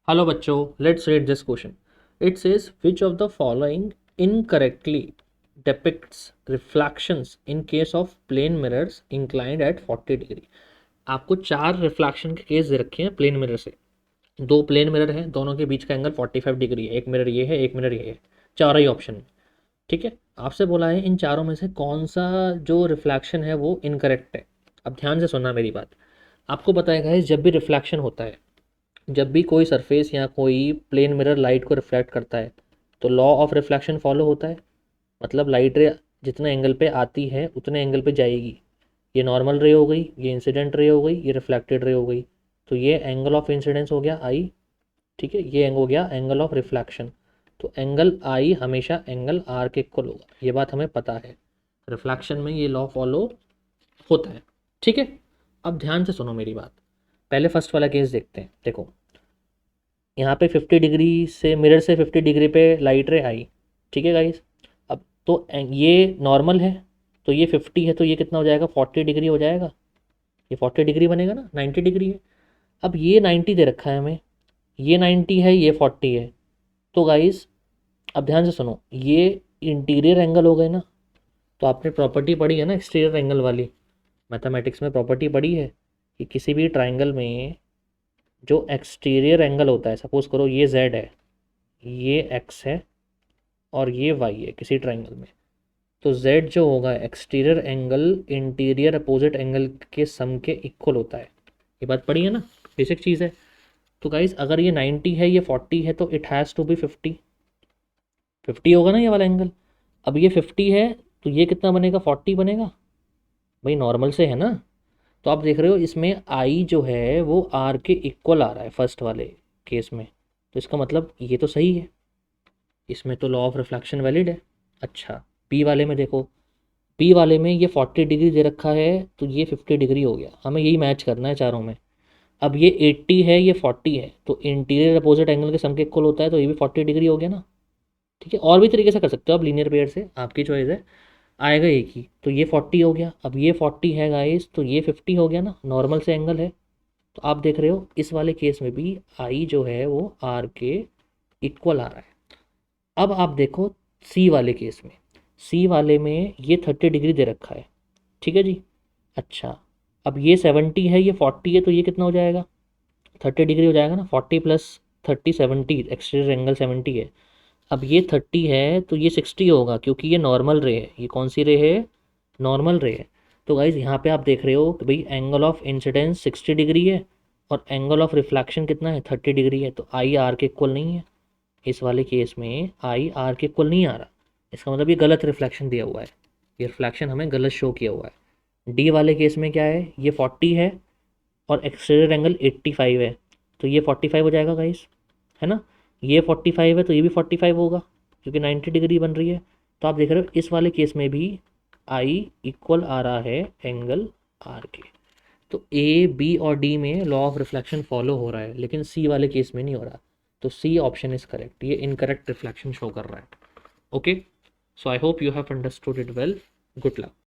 Hello बच्चों, let's read this question. It says which of the following incorrectly depicts reflections in case of plane mirrors inclined at 40 degree. आपको चार reflection के case दे रखे हैं plane mirror से. दो plane mirror हैं, दोनों के बीच का एंगल 45 डिग्री है. एक मिरर ये है, एक मिरर ये है. चारों ही ऑप्शन में. ठीक है. आपसे बोला है इन चारों में से कौन सा जो रिफ्लेक्शन है वो इनकरेक्ट है. अब ध्यान से सुनना मेरी बात. आपको बताएगा है जब भी रिफ्लेक्शन होता है, जब भी कोई सरफेस या कोई प्लेन मिरर लाइट को रिफ्लेक्ट करता है तो लॉ ऑफ रिफ्लेक्शन फॉलो होता है. मतलब लाइट रे जितने एंगल पे आती है उतने एंगल पे जाएगी. ये नॉर्मल रे हो गई, ये इंसिडेंट रे हो गई, ये रिफ्लेक्टेड रे हो गई. तो ये एंगल ऑफ इंसिडेंस हो गया आई. ठीक है. ये हो गया एंगल ऑफ रिफ्लेक्शन. तो एंगल आई हमेशा एंगल आर के इक्वल होगा. ये बात हमें पता है. रिफ्लेक्शन में ये लॉ फॉलो होता है. ठीक है. अब ध्यान से सुनो मेरी बात. पहले फर्स्ट वाला केस देखते हैं. देखो, यहाँ पे 50 डिग्री से मिरर से 50 डिग्री पे लाइट रे आई. ठीक है गाइस. अब तो ये नॉर्मल है, तो ये 50 है तो ये कितना हो जाएगा, 40 डिग्री हो जाएगा. ये 40 डिग्री बनेगा ना, 90 डिग्री है. अब ये 90 दे रखा है हमें, ये 90 है, ये 40 है. तो गाइस अब ध्यान से सुनो, ये इंटीरियर एंगल हो गए ना. तो आपने प्रॉपर्टी पढ़ी है ना एक्सटीरियर एंगल वाली, मैथमेटिक्स में प्रॉपर्टी पढ़ी है कि किसी भी ट्राइंगल में जो एक्सटीरियर एंगल होता है, सपोज करो ये जेड है, ये एक्स है और ये वाई है किसी ट्राइंगल में. तो जेड जो होगा exterior angle interior opposite angle के सम के इक्वल होता है. ये बात पढ़ी है ना, बेसिक चीज़ है. तो गाइस अगर ये 90 है, ये 40 है, तो इट हैज़ टू बी 50. 50 होगा ना ये वाला एंगल. अब ये 50 है तो ये कितना बनेगा, 40 बनेगा. भाई नॉर्मल से है ना. तो आप देख रहे हो इसमें आई जो है वो आर के इक्वल आ रहा है फर्स्ट वाले केस में. तो इसका मतलब ये तो सही है, इसमें तो लॉ ऑफ रिफ्लेक्शन वैलिड है. अच्छा, बी वाले में देखो. बी वाले में ये 40 डिग्री दे रखा है तो ये 50 डिग्री हो गया. हमें यही मैच करना है चारों में. अब ये 80 है, ये 40 है, तो इंटीरियर अपोजिट एंगल के सम के इक्वल होता है, तो ये भी 40 डिग्री हो गया ना. ठीक है. और भी तरीके से कर सकते हो आप लीनियर पेयर से, आपकी चॉइस है. आएगा एक ही. तो ये 40 हो गया. अब ये 40 है गाइस, तो ये 50 हो गया ना, नॉर्मल से एंगल है. तो आप देख रहे हो इस वाले केस में भी आई जो है वो आर के इक्वल आ रहा है. अब आप देखो सी वाले केस में. सी वाले में ये 30 डिग्री दे रखा है. ठीक है जी. अच्छा, अब ये 70 है, ये 40 है, तो ये कितना हो जाएगा, 30 डिग्री हो जाएगा ना. 40 प्लस 30 70, एक्सटीरियर एंगल 70 है. अब ये 30 है तो ये 60 होगा क्योंकि ये नॉर्मल रे है. ये कौन सी रे है, नॉर्मल रे है. तो गाइज यहाँ पे आप देख रहे हो कि भाई एंगल ऑफ इंसिडेंस 60 डिग्री है और एंगल ऑफ रिफ्लेक्शन कितना है, 30 डिग्री है. तो आई आर के इक्वल नहीं है. इस वाले केस में आई आर के इक्वल नहीं आ रहा. इसका मतलब ये गलत रिफ्लेक्शन दिया हुआ है. ये रिफ्लेक्शन हमें गलत शो किया हुआ है. डी वाले केस में क्या है, ये 40 है और एक्सटीरियर एंगल 85 है, तो ये 45 हो जाएगा गाइस, है ना. ये 45 है तो ये भी 45 होगा क्योंकि 90 डिग्री बन रही है. तो आप देख रहे हो इस वाले केस में भी आई इक्वल आ रहा है एंगल आर के. तो ए बी और डी में लॉ ऑफ रिफ्लेक्शन फॉलो हो रहा है, लेकिन सी वाले केस में नहीं हो रहा. तो सी ऑप्शन इज करेक्ट. ये इनकरेक्ट रिफ्लेक्शन शो कर रहा है. Okay. So I hope you have understood it well. Good luck.